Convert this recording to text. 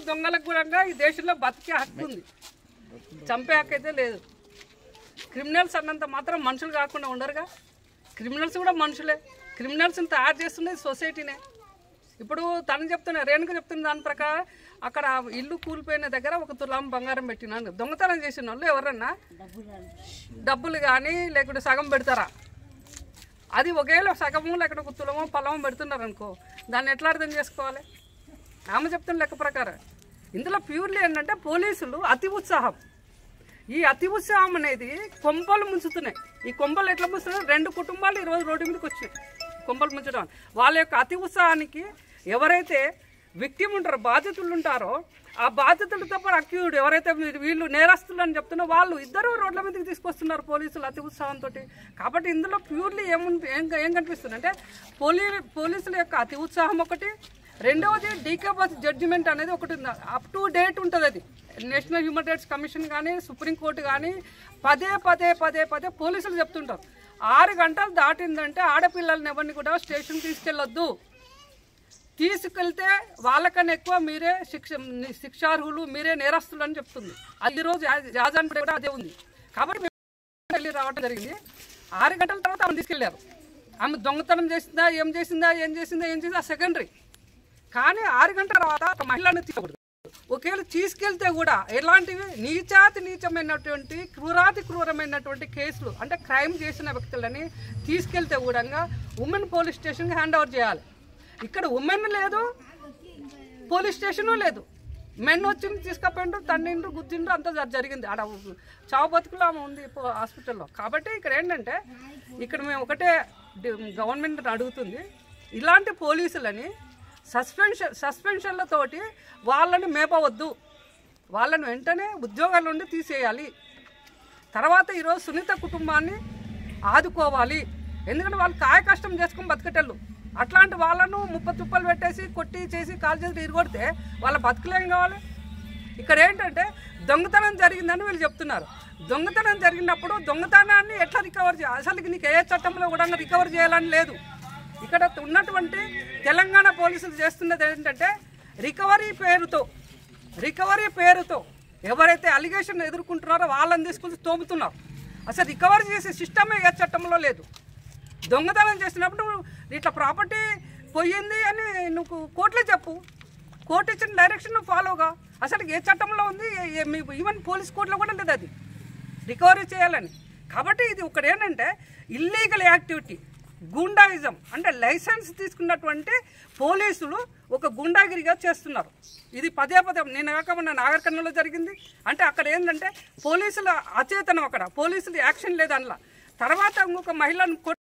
దొంగలకు కూడా ఈ దేశంలో బతికే హక్కు ఉంది, చంపే హక్కు అయితే లేదు. క్రిమినల్స్ అన్నంత మాత్రం మనుషులు కాకుండా ఉండరుగా, క్రిమినల్స్ కూడా మనుషులే. క్రిమినల్స్ని తయారు చేస్తున్నది సొసైటీనే. ఇప్పుడు తను చెప్తున్నా, రేణుక చెప్తున్న దాని ప్రకారం అక్కడ ఇల్లు కూలిపోయిన దగ్గర 1 తులం బంగారం పెట్టినాను. దొంగతనం చేసిన వాళ్ళు ఎవరన్నా డబ్బులు కానీ లేకుంటే సగం పెడతారా? అది ఒకవేళ సగము లేకుంటే 1 తులమో పొలమో పెడుతున్నారు అనుకో, దాన్ని ఎట్లా అర్థం చేసుకోవాలి? ఆమె చెప్తున్న లెక్క ప్రకారం ఇందులో ప్యూర్లీ ఏంటంటే పోలీసులు అతి ఉత్సాహం. ఈ అతి ఉత్సాహం అనేది కొంపలు ముంచుతున్నాయి. ఈ కొంపలు ఎట్లా ముంచుతున్నాయి? 2 కుటుంబాలు ఈరోజు రోడ్డు మీదకి వచ్చాయి కొంపలు ముంచడం. వాళ్ళ యొక్క అతి ఉత్సాహానికి ఎవరైతే విక్టిమ్ ఉంటారో, బాధితులు ఉంటారో, ఆ బాధితులతో పాటు అక్యూడ్ ఎవరైతే వీళ్ళు నేరస్తులు అని చెప్తున్నా వాళ్ళు ఇద్దరు రోడ్ల మీదకి తీసుకొస్తున్నారు పోలీసులు అతి ఉత్సాహంతో. కాబట్టి ఇందులో ప్యూర్లీ ఏం కనిపిస్తుంది అంటే పోలీసుల యొక్క అతి ఉత్సాహం ఒకటి, రెండవది డీకే బస్ జడ్జిమెంట్ అనేది ఒకటి అప్ టు డేట్ ఉంటుంది. అది నేషనల్ హ్యూమన్ రైట్స్ కమిషన్ కానీ సుప్రీంకోర్టు కానీ పదే పదే పదే పదే పోలీసులు చెప్తుంటారు 6 గంటలు దాటిందంటే ఆడపిల్లల్ని ఎవరిని కూడా స్టేషన్ తీసుకెళ్ళొద్దు, తీసుకెళ్తే వాళ్ళకన్నా ఎక్కువ మీరే శిక్షార్హులు, మీరే నేరస్తులు అని చెప్తుంది. అది రోజు యాజాన్ కూడా అదే ఉంది. కాబట్టి వెళ్ళి రావడం జరిగింది. 6 గంటల తర్వాత ఆమెను తీసుకెళ్లారు. ఆమె దొంగతనం చేసిందా, ఏం చేసిందా సెకండరీ. కానీ 6 గంటల తర్వాత ఒక మహిళను తీసుకోకూడదు. ఒకవేళ తీసుకెళ్తే కూడా ఎలాంటివి నీచమైనటువంటి క్రూరమైనటువంటి కేసులు అంటే క్రైమ్ చేసిన వ్యక్తులని తీసుకెళ్తే కూడా ఉమెన్ పోలీస్ స్టేషన్కి హ్యాండ్ ఓవర్ చేయాలి. ఇక్కడ ఉమెన్ లేదు, పోలీస్ స్టేషను లేదు. మెన్ వచ్చి తీసుకపోయిండ్రు, తన్నిండ్రు, గుద్దిండ్రు, అంతా జరిగింది. ఆడ చావు బతుకులు ఆమె ఉంది హాస్పిటల్లో. కాబట్టి ఇక్కడ ఏంటంటే ఇక్కడ మేము ఒకటే గవర్నమెంట్ అడుగుతుంది, ఇలాంటి పోలీసులని సస్పెన్షన్లతోటి వాళ్ళని మేపవద్దు, వాళ్ళని వెంటనే ఉద్యోగాల నుండి తీసేయాలి. తర్వాత ఈరోజు సునీత కుటుంబాన్ని ఆదుకోవాలి. ఎందుకంటే వాళ్ళు కాయ కష్టం చేసుకొని బతికేటళ్ళు. అట్లాంటి వాళ్ళను 30 తుప్పలు పెట్టేసి కొట్టి చేసి కాల్ చేసి ఇరుగొడితే వాళ్ళ బతుకులేం కావాలి? ఇక్కడ ఏంటంటే దొంగతనం జరిగిందని వీళ్ళు చెప్తున్నారు. దొంగతనం జరిగినప్పుడు దొంగతనాన్ని ఎట్లా రికవర్ చేయాలి? అసలు నీకు ఏ చట్టంలో కూడా రికవర్ చేయాలని లేదు. ఇక్కడ ఉన్నటువంటి తెలంగాణ పోలీసులు చేస్తున్నది ఏంటంటే రికవరీ పేరుతో ఎవరైతే అలిగేషన్ ఎదుర్కొంటున్నారో వాళ్ళని తీసుకొని తోముతున్నారు. అసలు రికవరీ చేసే సిస్టమే ఏ చట్టంలో లేదు. దొంగతనం చేసినప్పుడు ఇట్లా ప్రాపర్టీ పోయింది అని నువ్వు కోర్టులో చెప్పు, కోర్టు ఇచ్చిన డైరెక్షన్ నువ్వు ఫాలోగా. అసలు ఏ చట్టంలో ఉంది? ఈవెన్ పోలీస్ కోర్టులో కూడా లేదు అది రికవరీ చేయాలని. కాబట్టి ఇది ఒకటి ఏంటంటే ఇల్లీగల్ యాక్టివిటీ, గూండాయిజం. అంటే లైసెన్స్ తీసుకున్నటువంటి పోలీసులు ఒక గుండాగిరిగా చేస్తున్నారు. ఇది పదే నేను కాకుండా నాగర్ కర్నూలులో జరిగింది. అంటే అక్కడ ఏంటంటే పోలీసుల అచేతనం, అక్కడ పోలీసులు యాక్షన్ లేదు అందులో. తర్వాత ఇంకొక మహిళను